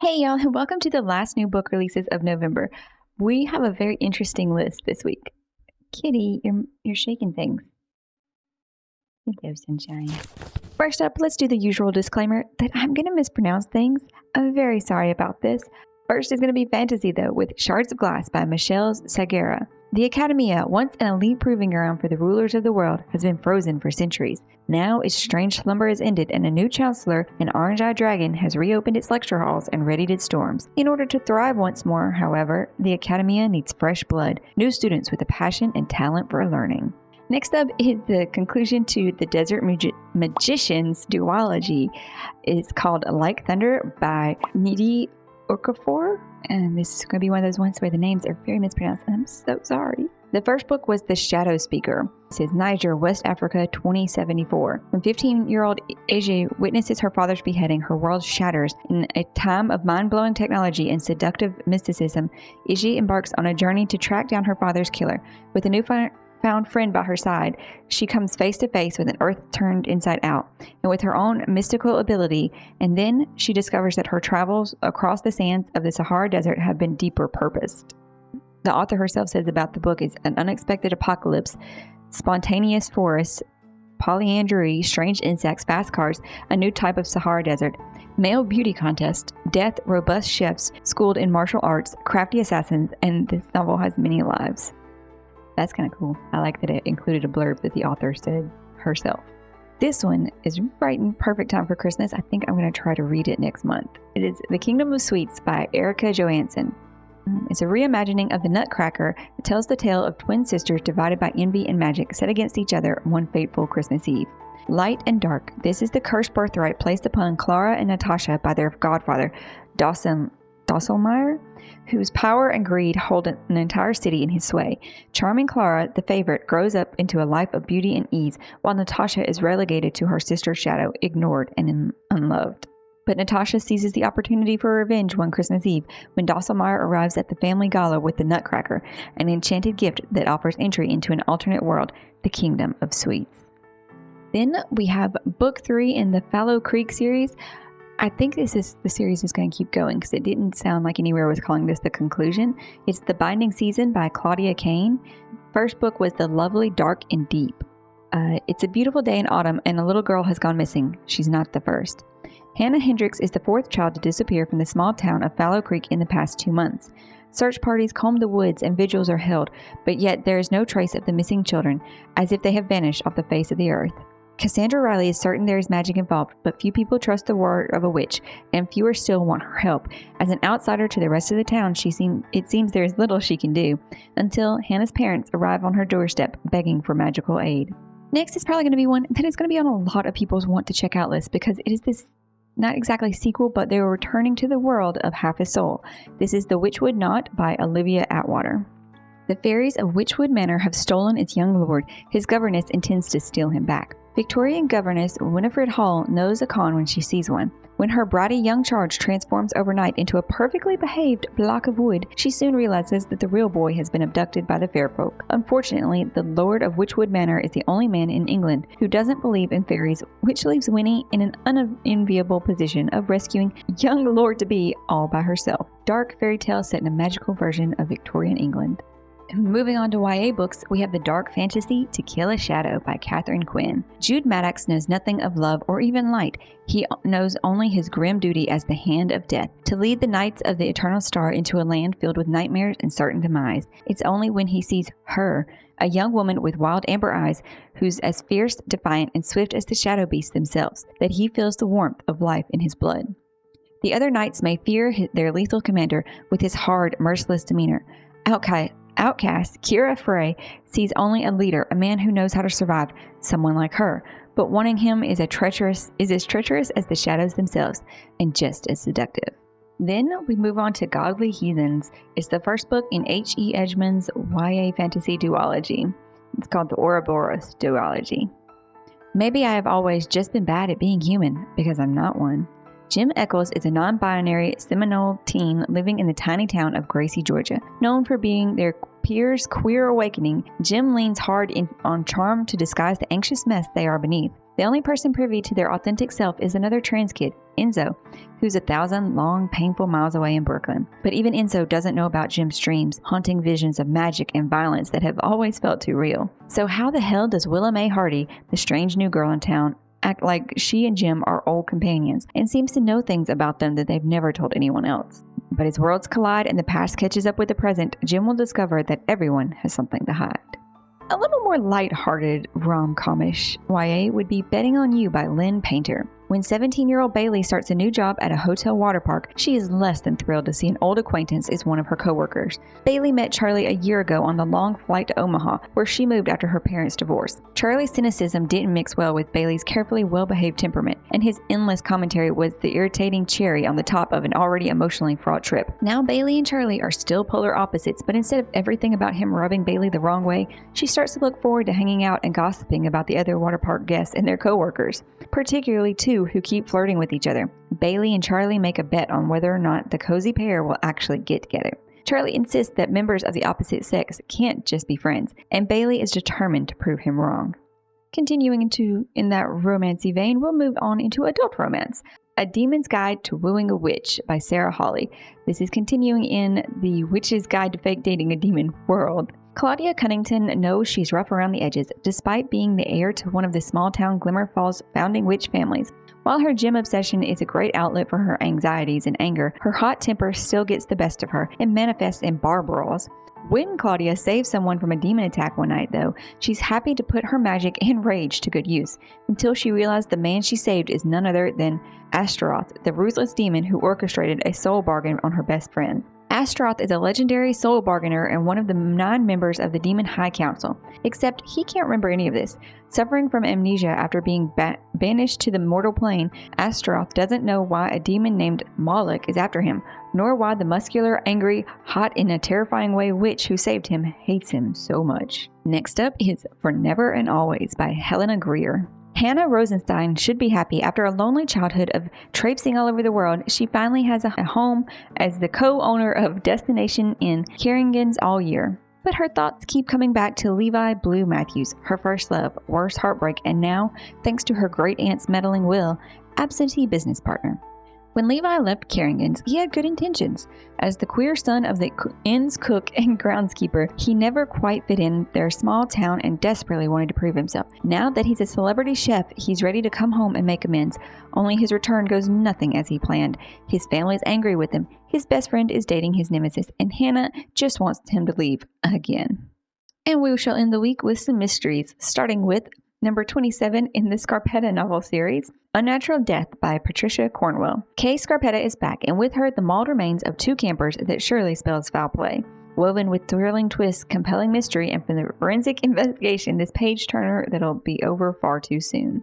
Hey y'all, and welcome to the last new book releases of November. We have a very interesting list this week. Kitty, you're shaking things. Hello, sunshine. First up, let's do the usual disclaimer that I'm going to mispronounce things. I'm very sorry about this. First is going to be fantasy, though, with Shards of Glass by Michelle Segura. The Academia, once an elite proving ground for the rulers of the world, has been frozen for centuries. Now its strange slumber has ended, and a new chancellor, an orange-eyed dragon, has reopened its lecture halls and readied its storms. In order to thrive once more, however, the Academia needs fresh blood, new students with a passion and talent for learning. Next up is the conclusion to the Desert Magician's duology. It's called Like Thunder by Nnedi Okorafor, and this is going to be one of those ones where the names are very mispronounced, and I'm so sorry. The first book was The Shadow Speaker. This is Niger, West Africa, 2074. When 15-year-old Ije witnesses her father's beheading, her world shatters. In a time of mind-blowing technology and seductive mysticism, Ije embarks on a journey to track down her father's killer. With a newfound friend by her side, she comes face to face with an earth turned inside out, and with her own mystical ability, and then she discovers that her travels across the sands of the Sahara Desert have been deeper purposed. The author herself says about the book is an unexpected apocalypse, spontaneous forests, polyandry, strange insects, fast cars, a new type of Sahara Desert, male beauty contest, death, robust chefs schooled in martial arts, crafty assassins, and this novel has many lives. That's kind of cool. I like that it included a blurb that the author said herself. This one is right in perfect time for Christmas. I think I'm going to try to read it next month. It is The Kingdom of Sweets by Erica Johansson. It's a reimagining of The Nutcracker that tells the tale of twin sisters divided by envy and magic set against each other one fateful Christmas Eve. Light and dark, this is the cursed birthright placed upon Clara and Natasha by their godfather, Drosselmeyer, whose power and greed hold an entire city in his sway. Charming Clara, the favorite, grows up into a life of beauty and ease, while Natasha is relegated to her sister's shadow, ignored and unloved. But Natasha seizes the opportunity for revenge one Christmas Eve when Drosselmeyer arrives at the family gala with the Nutcracker, an enchanted gift that offers entry into an alternate world, the Kingdom of Sweets. Then we have Book 3 in the Fallow Creek series. I think the series is going to keep going because it didn't sound like anywhere was calling this the conclusion. It's The Binding Season by Claudia Kane. First book was The Lovely, Dark, and Deep. It's a beautiful day in autumn and a little girl has gone missing. She's not the first. Hannah Hendricks is the fourth child to disappear from the small town of Fallow Creek in the past 2 months. Search parties comb the woods and vigils are held, but yet there is no trace of the missing children, as if they have vanished off the face of the earth. Cassandra Riley is certain there is magic involved, but few people trust the word of a witch, and fewer still want her help. As an outsider to the rest of the town, it seems there is little she can do, until Hannah's parents arrive on her doorstep begging for magical aid. Next is probably going to be one that is going to be on a lot of people's want to check out list, because it is this not exactly sequel, but they are returning to the world of Half a Soul. This is The Witchwood Knot by Olivia Atwater. The fairies of Witchwood Manor have stolen its young lord. His governess intends to steal him back. Victorian governess Winifred Hall knows a con when she sees one. When her bratty young charge transforms overnight into a perfectly behaved block of wood, she soon realizes that the real boy has been abducted by the fair folk. Unfortunately, the Lord of Witchwood Manor is the only man in England who doesn't believe in fairies, which leaves Winnie in an unenviable position of rescuing young lord-to-be all by herself. Dark fairy tale set in a magical version of Victorian England. Moving on to YA books, we have the dark fantasy To Kill a Shadow by Catherine Quinn. Jude Maddox knows nothing of love or even light. He knows only his grim duty as the Hand of Death, to lead the Knights of the Eternal Star into a land filled with nightmares and certain demise. It's only when he sees her, a young woman with wild amber eyes, who's as fierce, defiant, and swift as the shadow beasts themselves, that he feels the warmth of life in his blood. The other knights may fear their lethal commander with his hard, merciless demeanor. Outcast, Kira Frey sees only a leader, a man who knows how to survive, someone like her, but wanting him is as treacherous as the shadows themselves, and just as seductive. Then we move on to Godly Heathens. It's the first book in H.E. Edgman's YA fantasy duology. It's called the Ouroboros duology. Maybe I have always just been bad at being human, because I'm not one. Jim Eccles is a non-binary Seminole teen living in the tiny town of Gracie, Georgia. Known for being their peers' queer awakening, Jim leans hard on charm to disguise the anxious mess they are beneath. The only person privy to their authentic self is another trans kid, Enzo, who's 1,000 long, painful miles away in Brooklyn. But even Enzo doesn't know about Jim's dreams, haunting visions of magic and violence that have always felt too real. So how the hell does Willa Mae Hardy, the strange new girl in town, act like she and Jim are old companions and seems to know things about them that they've never told anyone else? But as worlds collide and the past catches up with the present, Jim will discover that everyone has something to hide. A little more light-hearted rom-comish YA would be Betting on You by Lynn Painter. When 17-year-old Bailey starts a new job at a hotel water park, she is less than thrilled to see an old acquaintance as one of her coworkers. Bailey met Charlie a year ago on the long flight to Omaha, where she moved after her parents' divorce. Charlie's cynicism didn't mix well with Bailey's carefully well-behaved temperament, and his endless commentary was the irritating cherry on the top of an already emotionally fraught trip. Now Bailey and Charlie are still polar opposites, but instead of everything about him rubbing Bailey the wrong way, she starts to look forward to hanging out and gossiping about the other water park guests and their coworkers, particularly two who keep flirting with each other. Bailey and Charlie make a bet on whether or not the cozy pair will actually get together. Charlie insists that members of the opposite sex can't just be friends, and Bailey is determined to prove him wrong. Continuing in that romancy vein, we'll move on into adult romance. A Demon's Guide to Wooing a Witch by Sarah Hawley. This is continuing in the Witch's Guide to Fake Dating a Demon world. Claudia Cunnington knows she's rough around the edges, despite being the heir to one of the small-town Glimmer Falls founding witch families. While her gym obsession is a great outlet for her anxieties and anger, her hot temper still gets the best of her and manifests in bar brawls. When Claudia saves someone from a demon attack one night, though, she's happy to put her magic and rage to good use, until she realized the man she saved is none other than Astaroth, the ruthless demon who orchestrated a soul bargain on her best friend. Astaroth is a legendary soul bargainer and one of the 9 members of the Demon High Council, except he can't remember any of this. Suffering from amnesia after being banished to the mortal plane, Astaroth doesn't know why a demon named Moloch is after him, nor why the muscular, angry, hot in a terrifying way witch who saved him hates him so much. Next up is For Never and Always by Helena Greer. Hannah Rosenstein should be happy. After a lonely childhood of traipsing all over the world, she finally has a home as the co-owner of Destination Inn, Carrington's all year. But her thoughts keep coming back to Levi Blue Matthews, her first love, worst heartbreak, and now, thanks to her great-aunt's meddling will, absentee business partner. When Levi left Carrington's, he had good intentions. As the queer son of the inn's cook and groundskeeper, he never quite fit in their small town and desperately wanted to prove himself. Now that he's a celebrity chef, he's ready to come home and make amends. Only his return goes nothing as he planned. His family's angry with him. His best friend is dating his nemesis, and Hannah just wants him to leave again. And we shall end the week with some mysteries, starting with number 27 in the Scarpetta novel series, Unnatural Death by Patricia Cornwell. Kay Scarpetta is back, and with her the mauled remains of 2 campers that surely spells foul play. Woven with thrilling twists, compelling mystery, and forensic investigation, this page-turner that'll be over far too soon.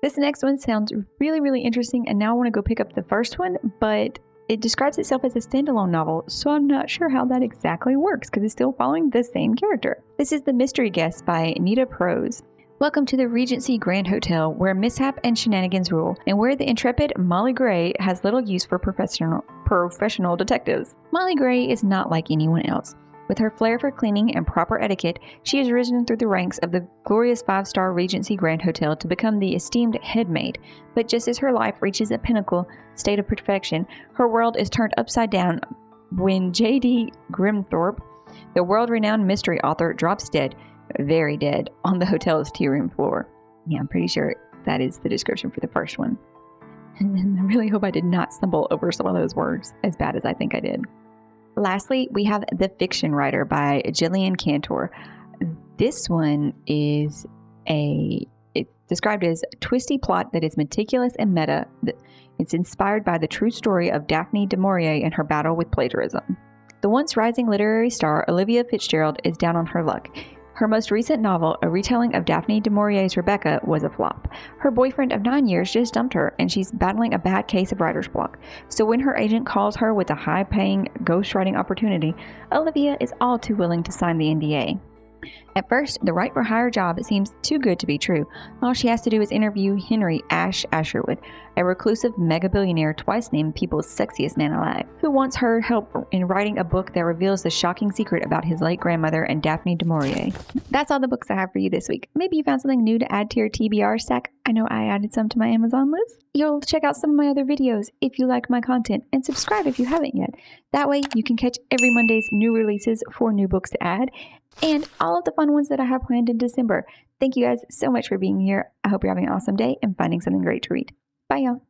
This next one sounds really, really interesting, and now I want to go pick up the first one, but it describes itself as a standalone novel, so I'm not sure how that exactly works, because it's still following the same character. This is The Mystery Guest by Nita Prose. Welcome to the Regency Grand Hotel, where mishap and shenanigans rule, and where the intrepid Molly Gray has little use for professional detectives. Molly Gray is not like anyone else. With her flair for cleaning and proper etiquette, she has risen through the ranks of the glorious 5-star Regency Grand Hotel to become the esteemed head maid. But just as her life reaches a pinnacle state of perfection, her world is turned upside down when J.D. Grimthorpe, the world-renowned mystery author, drops dead, very dead, on the hotel's tea-room floor. Yeah, I'm pretty sure that is the description for the first one. And I really hope I did not stumble over some of those words as bad as I think I did. Lastly, we have The Fiction Writer by Jillian Cantor. This one is it's described as a twisty plot that is meticulous and meta. It's inspired by the true story of Daphne du Maurier and her battle with plagiarism. The once rising literary star Olivia Fitzgerald is down on her luck. Her most recent novel, a retelling of Daphne du Maurier's Rebecca, was a flop. Her boyfriend of 9 years just dumped her, and she's battling a bad case of writer's block. So when her agent calls her with a high-paying ghostwriting opportunity, Olivia is all too willing to sign the NDA. At first, the right for hire job seems too good to be true. All she has to do is interview Henry Ash Asherwood, a reclusive mega-billionaire twice named People's Sexiest Man Alive, who wants her help in writing a book that reveals the shocking secret about his late grandmother and Daphne du Maurier. That's all the books I have for you this week. Maybe you found something new to add to your TBR stack. I know I added some to my Amazon list. You'll check out some of my other videos if you like my content, and subscribe if you haven't yet. That way you can catch every Monday's new releases for new books to add, and all of the fun ones that I have planned in December. Thank you guys so much for being here. I hope you're having an awesome day and finding something great to read. Bye, y'all.